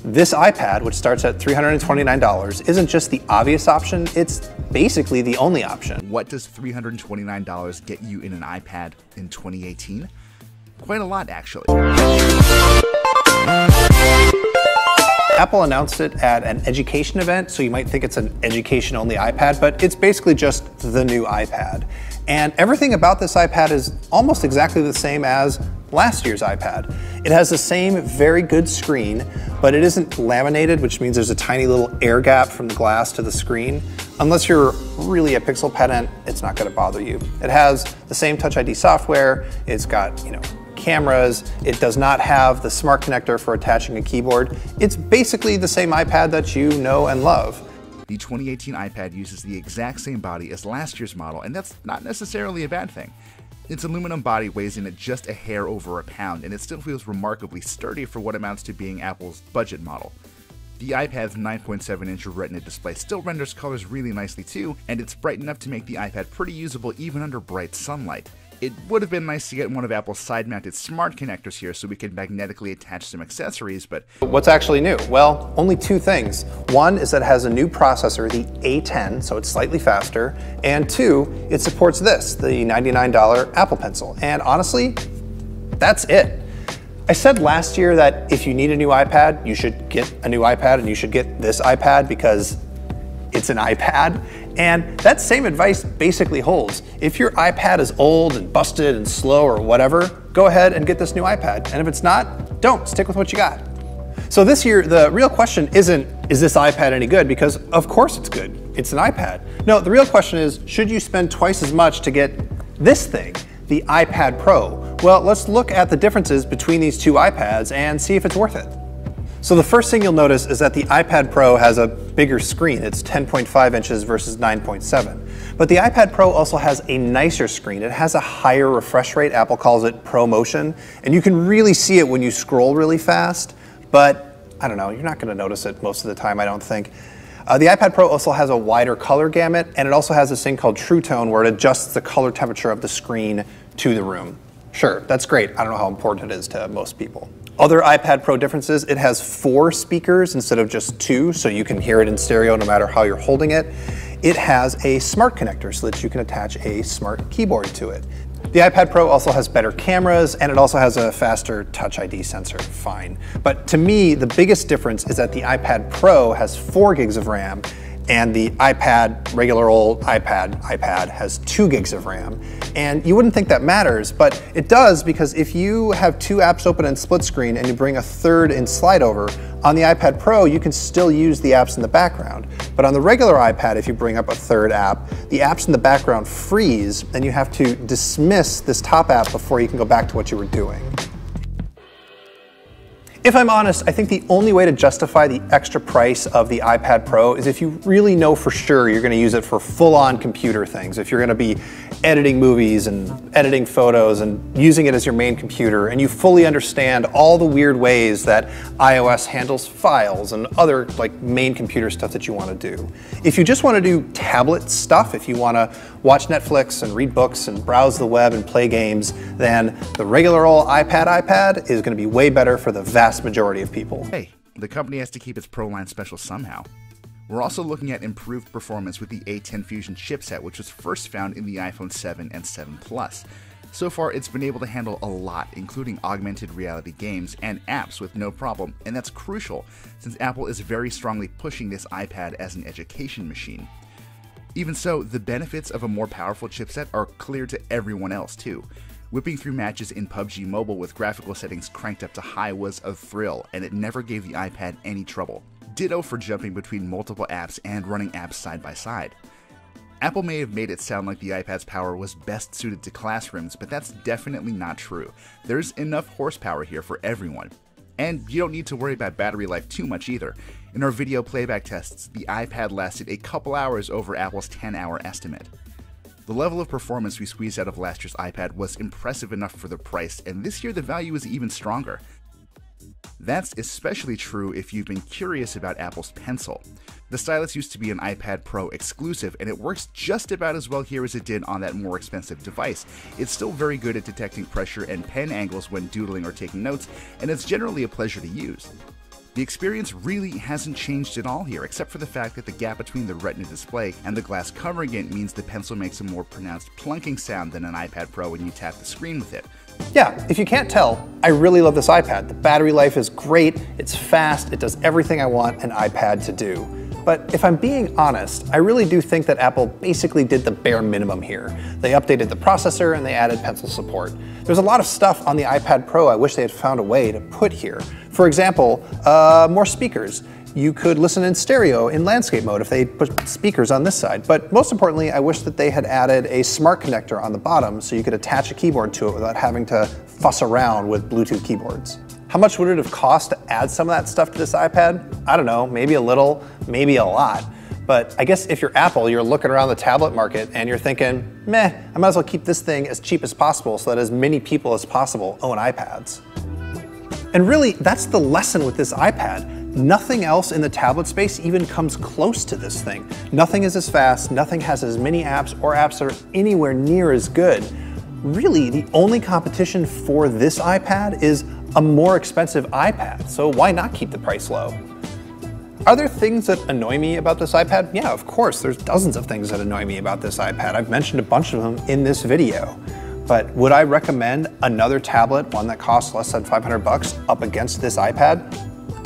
This iPad, which starts at $329, isn't just the obvious option, it's basically the only option. What does $329 get you in an iPad in 2018? Quite a lot, actually. Apple announced it at an education event, so you might think it's an education-only iPad, but it's basically just the new iPad. And everything about this iPad is almost exactly the same as last year's iPad. It has the same very good screen, but it isn't laminated, which means there's a tiny little air gap from the glass to the screen. Unless you're really a Pixel pedant, it's not going to bother you. It has the same Touch ID software. It's got, cameras. It does not have the smart connector for attaching a keyboard. It's basically the same iPad that you know and love. The 2018 iPad uses the exact same body as last year's model, and that's not necessarily a bad thing. Its aluminum body weighs in at just a hair over a pound, and it still feels remarkably sturdy for what amounts to being Apple's budget model. The iPad's 9.7-inch Retina display still renders colors really nicely too, and it's bright enough to make the iPad pretty usable even under bright sunlight. It would have been nice to get one of Apple's side-mounted smart connectors here so we could magnetically attach some accessories, but... What's actually new? Well, only two things. One is that it has a new processor, the A10, so it's slightly faster, and two, it supports this, the $99 Apple Pencil. And honestly, that's it. I said last year that if you need a new iPad, you should get a new iPad and you should get this iPad because it's an iPad. And that same advice basically holds. If your iPad is old and busted and slow or whatever, go ahead and get this new iPad. And if it's not, don't. Stick with what you got. So this year, the real question isn't, is this iPad any good? Because of course it's good. It's an iPad. No, the real question is, should you spend twice as much to get this thing, the iPad Pro? Well, let's look at the differences between these two iPads and see if it's worth it. So the first thing you'll notice is that the iPad Pro has a bigger screen. It's 10.5 inches versus 9.7. But the iPad Pro also has a nicer screen. It has a higher refresh rate. Apple calls it ProMotion. And you can really see it when you scroll really fast. But I don't know, you're not going to notice it most of the time, I don't think. The iPad Pro also has a wider color gamut, and it also has this thing called True Tone where it adjusts the color temperature of the screen to the room. Sure, that's great. I don't know how important it is to most people. Other iPad Pro differences, it has 4 speakers instead of just 2, so you can hear it in stereo no matter how you're holding it. It has a smart connector so that you can attach a smart keyboard to it. The iPad Pro also has better cameras, and it also has a faster Touch ID sensor, fine. But to me, the biggest difference is that the iPad Pro has 4 gigs of RAM, and the iPad, regular old iPad has 2 gigs of RAM. And you wouldn't think that matters, but it does, because if you have 2 apps open in split screen and you bring a third in slide over, on the iPad Pro you can still use the apps in the background. But on the regular iPad, if you bring up a third app, the apps in the background freeze and you have to dismiss this top app before you can go back to what you were doing. If I'm honest, I think the only way to justify the extra price of the iPad Pro is if you really know for sure you're going to use it for full-on computer things. If you're going to be editing movies and editing photos and using it as your main computer, and you fully understand all the weird ways that iOS handles files and other main computer stuff that you want to do. If you just want to do tablet stuff, if you want to watch Netflix and read books and browse the web and play games, then the regular old iPad is going to be way better for the vast majority of people. Hey, the company has to keep its Pro line special somehow. We're also looking at improved performance with the A10 Fusion chipset, which was first found in the iPhone 7 and 7 Plus. So far, it's been able to handle a lot, including augmented reality games and apps with no problem, and that's crucial, since Apple is very strongly pushing this iPad as an education machine. Even so, the benefits of a more powerful chipset are clear to everyone else too. Whipping through matches in PUBG Mobile with graphical settings cranked up to high was a thrill, and it never gave the iPad any trouble. Ditto for jumping between multiple apps and running apps side by side. Apple may have made it sound like the iPad's power was best suited to classrooms, but that's definitely not true. There's enough horsepower here for everyone. And you don't need to worry about battery life too much either. In our video playback tests, the iPad lasted a couple hours over Apple's 10-hour estimate. The level of performance we squeezed out of last year's iPad was impressive enough for the price, and this year the value is even stronger. That's especially true if you've been curious about Apple's Pencil. The stylus used to be an iPad Pro exclusive, and it works just about as well here as it did on that more expensive device. It's still very good at detecting pressure and pen angles when doodling or taking notes, and it's generally a pleasure to use. The experience really hasn't changed at all here, except for the fact that the gap between the Retina display and the glass covering it means the pencil makes a more pronounced plunking sound than an iPad Pro when you tap the screen with it. Yeah, if you can't tell, I really love this iPad. The battery life is great, it's fast, it does everything I want an iPad to do. But if I'm being honest, I really do think that Apple basically did the bare minimum here. They updated the processor and they added pencil support. There's a lot of stuff on the iPad Pro I wish they had found a way to put here. For example, more speakers. You could listen in stereo in landscape mode if they put speakers on this side. But most importantly, I wish that they had added a smart connector on the bottom so you could attach a keyboard to it without having to fuss around with Bluetooth keyboards. How much would it have cost to add some of that stuff to this iPad? I don't know, maybe a little, maybe a lot. But I guess if you're Apple, you're looking around the tablet market and you're thinking, meh, I might as well keep this thing as cheap as possible so that as many people as possible own iPads. And really, that's the lesson with this iPad. Nothing else in the tablet space even comes close to this thing. Nothing is as fast, nothing has as many apps or apps that are anywhere near as good. Really, the only competition for this iPad is a more expensive iPad, so why not keep the price low? Are there things that annoy me about this iPad? Yeah, of course, there's dozens of things that annoy me about this iPad. I've mentioned a bunch of them in this video. But would I recommend another tablet, one that costs less than 500 bucks, up against this iPad?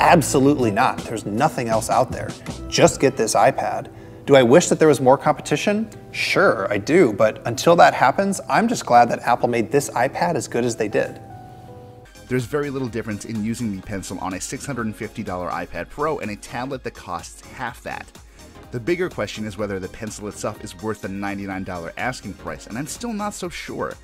Absolutely not. There's nothing else out there. Just get this iPad. Do I wish that there was more competition? Sure, I do, but until that happens, I'm just glad that Apple made this iPad as good as they did. There's very little difference in using the pencil on a $650 iPad Pro and a tablet that costs half that. The bigger question is whether the pencil itself is worth the $99 asking price, and I'm still not so sure.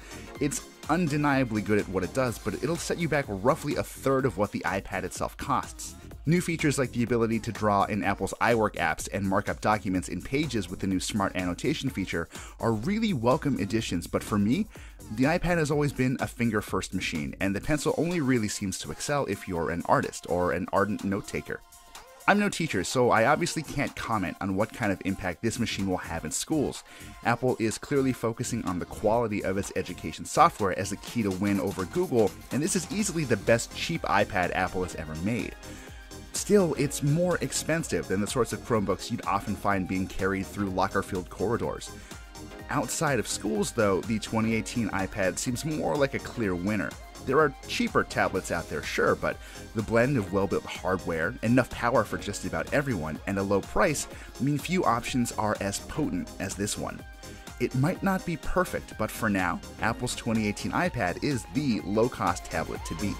It's undeniably good at what it does, but it'll set you back roughly a third of what the iPad itself costs. New features like the ability to draw in Apple's iWork apps and mark up documents in Pages with the new Smart Annotation feature are really welcome additions, but for me, the iPad has always been a finger-first machine, and the pencil only really seems to excel if you're an artist or an ardent note-taker. I'm no teacher, so I obviously can't comment on what kind of impact this machine will have in schools. Apple is clearly focusing on the quality of its education software as a key to win over Google, and this is easily the best cheap iPad Apple has ever made. Still, it's more expensive than the sorts of Chromebooks you'd often find being carried through locker-filled corridors. Outside of schools, though, the 2018 iPad seems more like a clear winner. There are cheaper tablets out there, sure, but the blend of well-built hardware, enough power for just about everyone, and a low price mean few options are as potent as this one. It might not be perfect, but for now, Apple's 2018 iPad is the low-cost tablet to beat.